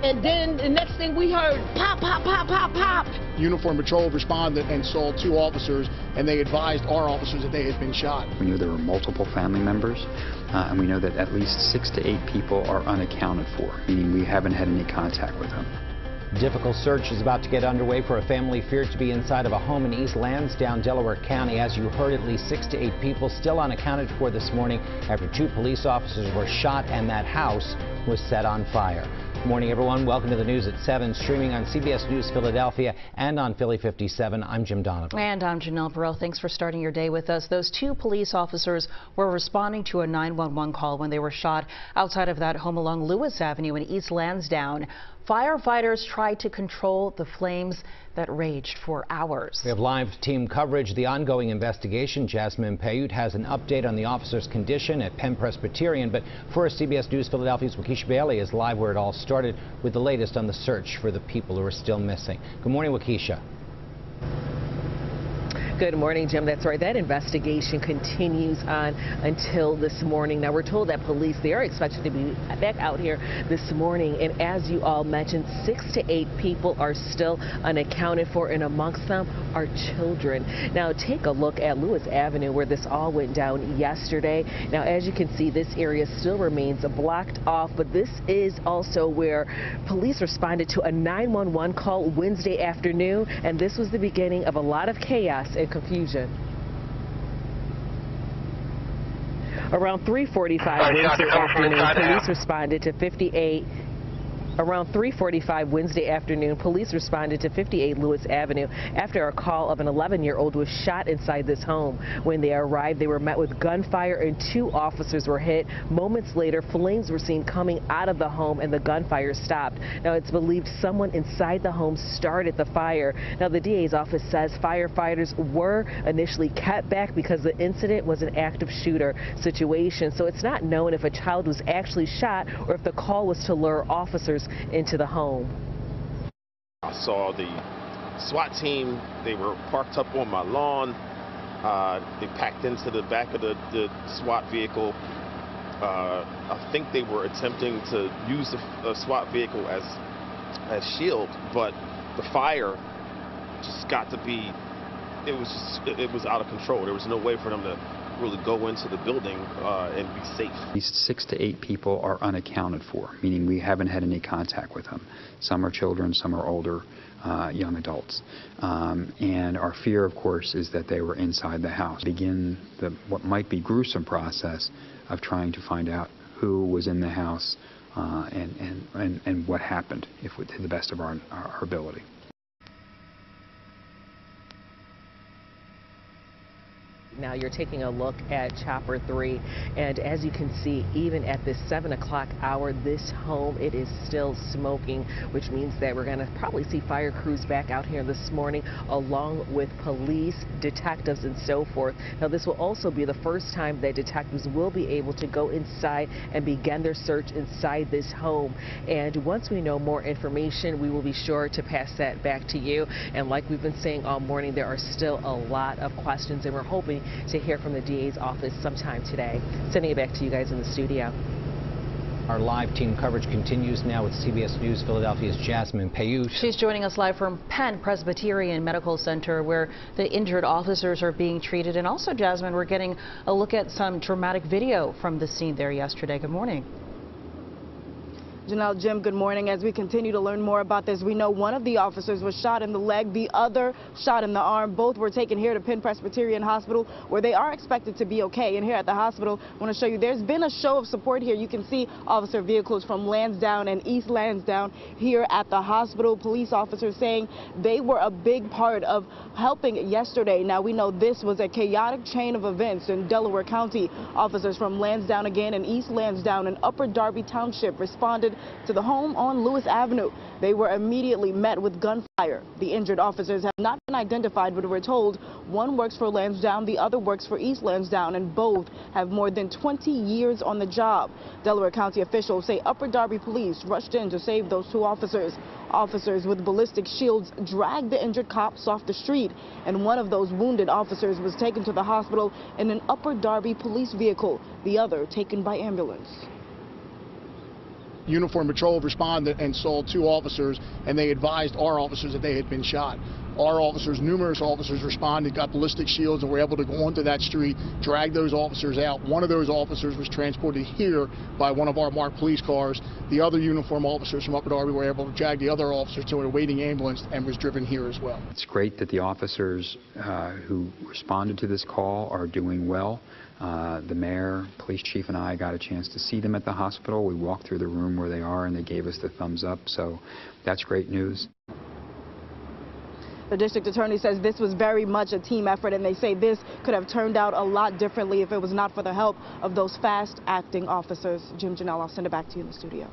And then the next thing we heard, pop, pop, pop, pop, pop. Uniformed patrol responded and saw 2 officers, and they advised our officers that they had been shot. We knew there were multiple family members, and we know that at least 6 to 8 people are unaccounted for, meaning we haven't had any contact with them. Difficult search is about to get underway for a family feared to be inside of a home in East Lansdowne, Delaware County. As you heard, at least 6 to 8 people still unaccounted for this morning after 2 police officers were shot and that house was set on fire. Good morning, everyone. Welcome to the news at 7, streaming on CBS News Philadelphia and on Philly 57. I'm Jim Donovan. And I'm Janelle Burrell. Thanks for starting your day with us. Those 2 police officers were responding to a 911 call when they were shot outside of that home along Lewis Avenue in East Lansdowne. Firefighters tried to control the flames that raged for hours. We have live team coverage. The ongoing investigation. Jasmine Payute has an update on the officer's condition at Penn Presbyterian. But first, CBS News Philadelphia's Waukesha Bailey is live where it all started with the latest on the search for the people who are still missing. Good morning, Waukesha. Good morning, Jim. That's right. That investigation continues on until this morning. Now, we're told that police, they are expected to be back out here this morning. And as you all mentioned, 6 to 8 people are still unaccounted for, and amongst them are children. Now, take a look at Lewis Avenue where this all went down yesterday. Now, as you can see, this area still remains blocked off, but this is also where police responded to a 911 call Wednesday afternoon, and this was the beginning of a lot of chaos and confusion. Around 3:45 Wednesday afternoon, police responded to 58. Around 3:45 Wednesday afternoon, police responded to 58 Lewis Avenue after a call of an 11-year-old was shot inside this home. When they arrived, they were met with gunfire and 2 officers were hit. Moments later, flames were seen coming out of the home and the gunfire stopped. Now, it's believed someone inside the home started the fire. Now, the DA's office says firefighters were initially kept back because the incident was an active shooter situation. So it's not known if a child was actually shot or if the call was to lure officers into the home. I saw the SWAT team. They were parked up on my lawn. They packed into the back of the SWAT vehicle. I think they were attempting to use the SWAT vehicle as shield, but the fire just got to be, it was out of control. There was no way for them to really go into the building and be safe. At least 6 to 8 people are unaccounted for, meaning we haven't had any contact with them. Some are children, some are older, young adults. And our fear, of course, is that they were inside the house. Begin what might be gruesome process of trying to find out who was in the house and what happened, to the best of our ability. Now you're taking a look at Chopper 3, and as you can see, even at this 7 o'clock hour, this home, it is still smoking, which means that we're going to probably see fire crews back out here this morning, along with police, detectives, and so forth. Now, this will also be the first time that detectives will be able to go inside and begin their search inside this home. And once we know more information, we will be sure to pass that back to you. And like we've been saying all morning, there are still a lot of questions, and we're hoping to hear from the DA's office sometime today. Sending it back to you guys in the studio. Our live team coverage continues now with CBS News Philadelphia's Jasmine Payute. She's joining us live from Penn Presbyterian Medical Center, where the injured officers are being treated. And also, Jasmine, we're getting a look at some dramatic video from the scene there yesterday. Good morning. Janelle, Jim, good morning. As we continue to learn more about this, we know one of the officers was shot in the leg, the other shot in the arm. Both were taken here to Penn Presbyterian Hospital, where they are expected to be okay. And here at the hospital, I want to show you, there's been a show of support here. You can see officer vehicles from Lansdowne and East Lansdowne here at the hospital. Police officers saying they were a big part of helping yesterday. Now, we know this was a chaotic chain of events in Delaware County. Officers from Lansdowne again and East Lansdowne and Upper Darby Township responded to the home on Lewis Avenue. They were immediately met with gunfire. The injured officers have not been identified, but we're told one works for Lansdowne, the other works for East Lansdowne, and both have more than 20 years on the job. Delaware County officials say Upper Darby police rushed in to save those 2 officers. Officers with ballistic shields dragged the injured cops off the street, and one of those wounded officers was taken to the hospital in an Upper Darby police vehicle, the other taken by ambulance. uniformed patrol responded and saw 2 officers, and they advised our officers that they had been shot. Our officers, numerous officers responded, got ballistic shields, and were able to go onto that street, drag those officers out. One of those officers was transported here by one of our marked police cars. The other uniformed officers from Upper Darby were able to drag the other officers to a waiting ambulance and was driven here as well. It's great that the officers who responded to this call are doing well. The mayor, police chief, and I got a chance to see them at the hospital. We walked through the room where they are, and they gave us the thumbs up, so that's great news. The district attorney says this was very much a team effort, and they say this could have turned out a lot differently if it was not for the help of those fast-acting officers. Jim, Janelle, I'll send it back to you in the studio.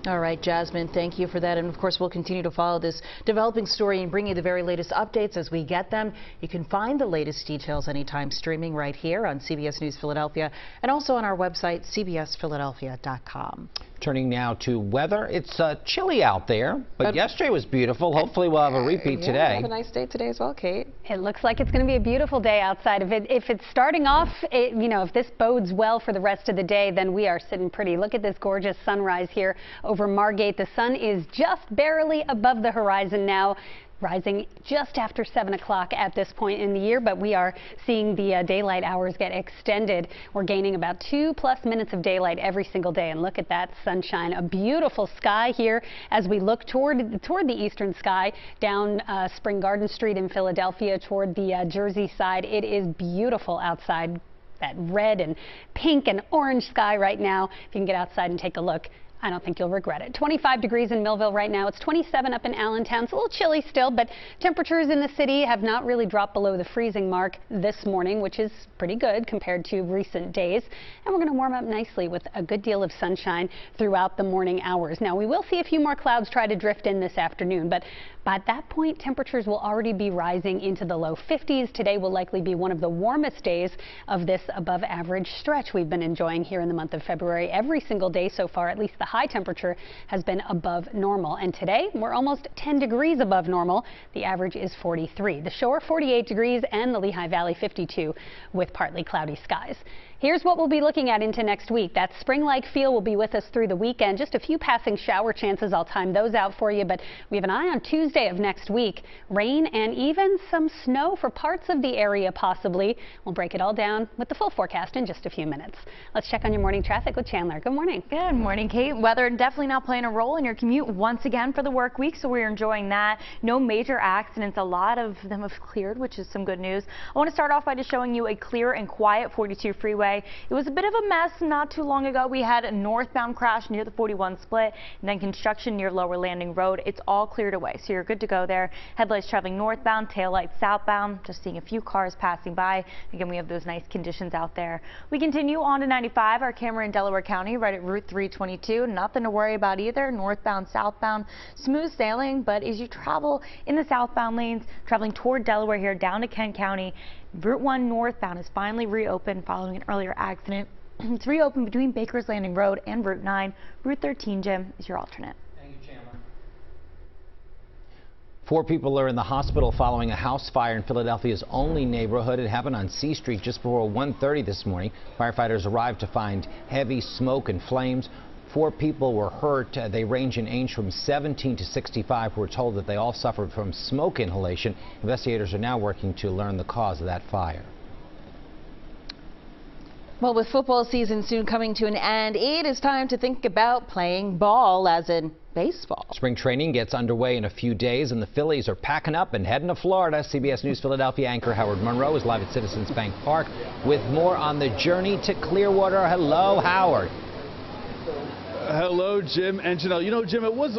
All right, Jasmine, thank you for that. And of course, we'll continue to follow this developing story and bring you the very latest updates as we get them. You can find the latest details anytime streaming right here on CBS News Philadelphia and also on our website, cbsphiladelphia.com. Turning now to weather. It's chilly out there, but yesterday was beautiful. Hopefully we'll have a repeat today. Have a nice day today as well, Kate. It looks like it's going to be a beautiful day outside. If it's starting off, if this bodes well for the rest of the day, then we are sitting pretty. Look at this gorgeous sunrise here over Margate. The sun is just barely above the horizon now, rising just after 7 o'clock at this point in the year, but we are seeing the daylight hours get extended. We're gaining about 2+ minutes of daylight every single day, and look at that sunshine. A beautiful sky here as we look toward the eastern sky down Spring Garden Street in Philadelphia toward the Jersey side. It is beautiful outside. That red and pink and orange sky right now. If you can get outside and take a look, I don't think you'll regret it. 25 degrees in Millville right now. It's 27 up in Allentown. It's a little chilly still, but temperatures in the city have not really dropped below the freezing mark this morning, which is pretty good compared to recent days. And we're going to warm up nicely with a good deal of sunshine throughout the morning hours. Now, we will see a few more clouds try to drift in this afternoon, but by that point, temperatures will already be rising into the low 50s. Today will likely be one of the warmest days of this above average stretch we've been enjoying here in the month of February. Every single day so far, at least the high temperature has been above normal. And today we're almost 10 degrees above normal. The average is 43. The shore 48 degrees and the Lehigh Valley 52 with partly cloudy skies. Here's what we'll be looking at into next week. That spring-like feel will be with us through the weekend. Just a few passing shower chances. I'll time those out for you, but we have an eye on Tuesday of next week. Rain and even some snow for parts of the area possibly. We'll break it all down with the full forecast in just a few minutes. Let's check on your morning traffic with Chandler. Good morning. Good morning, Kate. Weather definitely not playing a role in your commute once again for the work week, so we're enjoying that. No major accidents. A lot of them have cleared, which is some good news. I want to start off by just showing you a clear and quiet 42 freeway. It was a bit of a mess not too long ago. We had a northbound crash near the 41 split and then construction near Lower Landing Road. It's all cleared away, so you're good to go there. Headlights traveling northbound, taillights southbound. Just seeing a few cars passing by. Again, we have those nice conditions out there. We continue on to 95, our camera in Delaware County, right at Route 322. Nothing to worry about either. Northbound, southbound, smooth sailing, but as you travel in the southbound lanes, traveling toward Delaware here down to Kent County, Route 1 northbound is finally reopened following an earlier accident. It's reopened between Baker's Landing Road and Route 9. Route 13, Jim, is your alternate. Thank you, Chandler. 4 people are in the hospital following a house fire in Philadelphia's only neighborhood. It happened on C Street just before 1:30 this morning. Firefighters arrived to find heavy smoke and flames. 4 people were hurt. They range in age from 17 to 65. We're told that they all suffered from smoke inhalation. Investigators are now working to learn the cause of that fire. Well, with football season soon coming to an end, it is time to think about playing ball, as in baseball. Spring training gets underway in a few days, and the Phillies are packing up and heading to Florida. CBS News Philadelphia anchor Howard Monroe is live at Citizens Bank Park with more on the journey to Clearwater. Hello, Howard. Hello, Jim and Janelle. You know, Jim, it was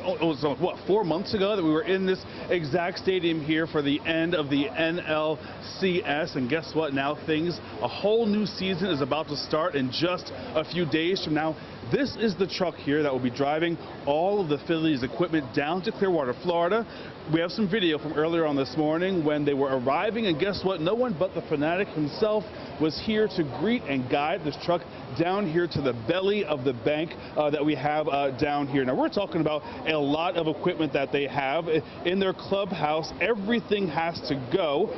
what, 4 months ago that we were in this exact stadium here for the end of the NLCS, and guess what? Now a whole new season is about to start in just a few days from now. This is the truck here that will be driving all of the Phillies equipment down to Clearwater, Florida. We have some video from earlier on this morning when they were arriving, and guess what? No one but the Fanatic himself was here to greet and guide this truck down here to the belly of the bank that we have down here. Now, we're talking about a lot of equipment that they have in their clubhouse. Everything has to go.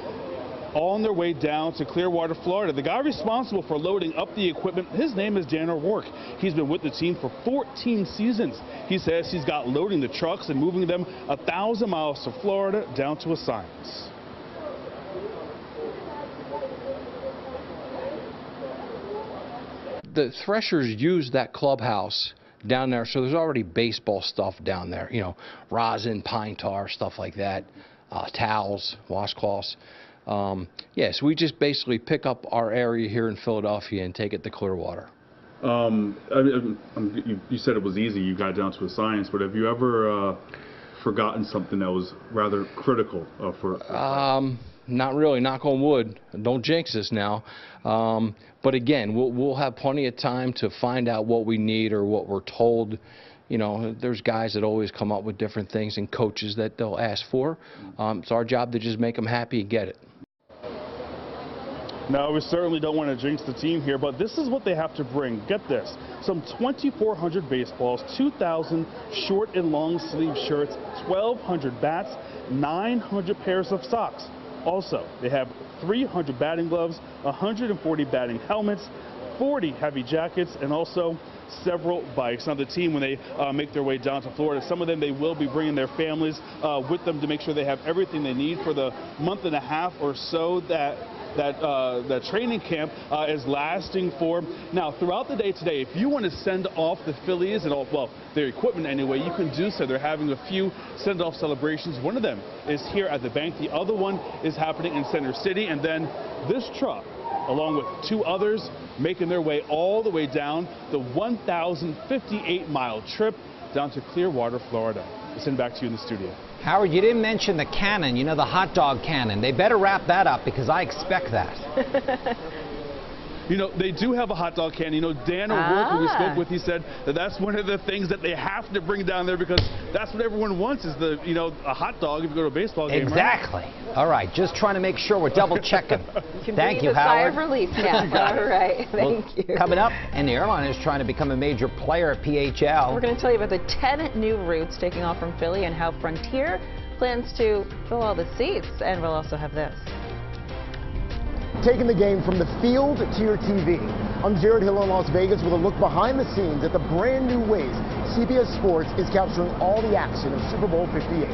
on their way down to Clearwater, Florida. The guy responsible for loading up the equipment, his name is Dan O'Rourke. He's been with the team for 14 seasons. He says he's got loading the trucks and moving them 1,000 miles to Florida down to assignments. The Threshers use that clubhouse down there, so there's already baseball stuff down there, you know, rosin, pine tar, stuff like that, towels, washcloths. So we just basically pick up our area here in Philadelphia and take it to Clearwater. You said it was easy, you got down to a science, but have you ever forgotten something that was rather critical for Not really, knock on wood. Don't jinx us now. But again, we'll have plenty of time to find out what we need or what we're told. You know, there's guys that always come up with different things and coaches that they'll ask for. It's our job to just make them happy and get it. No, we certainly don't want to jinx the team here, but this is what they have to bring. Get this, some 2,400 baseballs, 2,000 short and long sleeve shirts, 1,200 bats, 900 pairs of socks. Also, they have 300 batting gloves, 140 batting helmets, 40 heavy jackets, and also several bikes. Now, the team, when they make their way down to Florida, some of them they will be bringing their families with them to make sure they have everything they need for the month and a half or so that training camp is lasting for. Now, throughout the day today, if you want to send off the Phillies and all, well, their equipment anyway, you can do so. They're having a few send-off celebrations. One of them is here at the bank. The other one is happening in Center City. And then this truck, along with two others, making their way all the way down the 1,058-mile trip down to Clearwater, Florida. I'll send back to you in the studio. Howard, you didn't mention the cannon, you know, the hot dog cannon. They better wrap that up because I expect that. You know, they do have a hot dog cannon. You know, Dan O'Rourke, who we spoke with, he said that that's one of the things that they have to bring down there because that's what everyone wants is the, you know, a hot dog if you go to a baseball game. Exactly. Right? All right, just trying to make sure we're double checking. Thank you, Sigh Howard. of relief now. All right, thank you. Coming up, and the airline is trying to become a major player at PHL. We're going to tell you about the 10 new routes taking off from Philly and how Frontier plans to fill all the seats. And we'll also have this. Taking the game from the field to your TV. I'm Jared Hill in Las Vegas with a look behind the scenes at the brand new ways CBS Sports is capturing all the action of Super Bowl 58.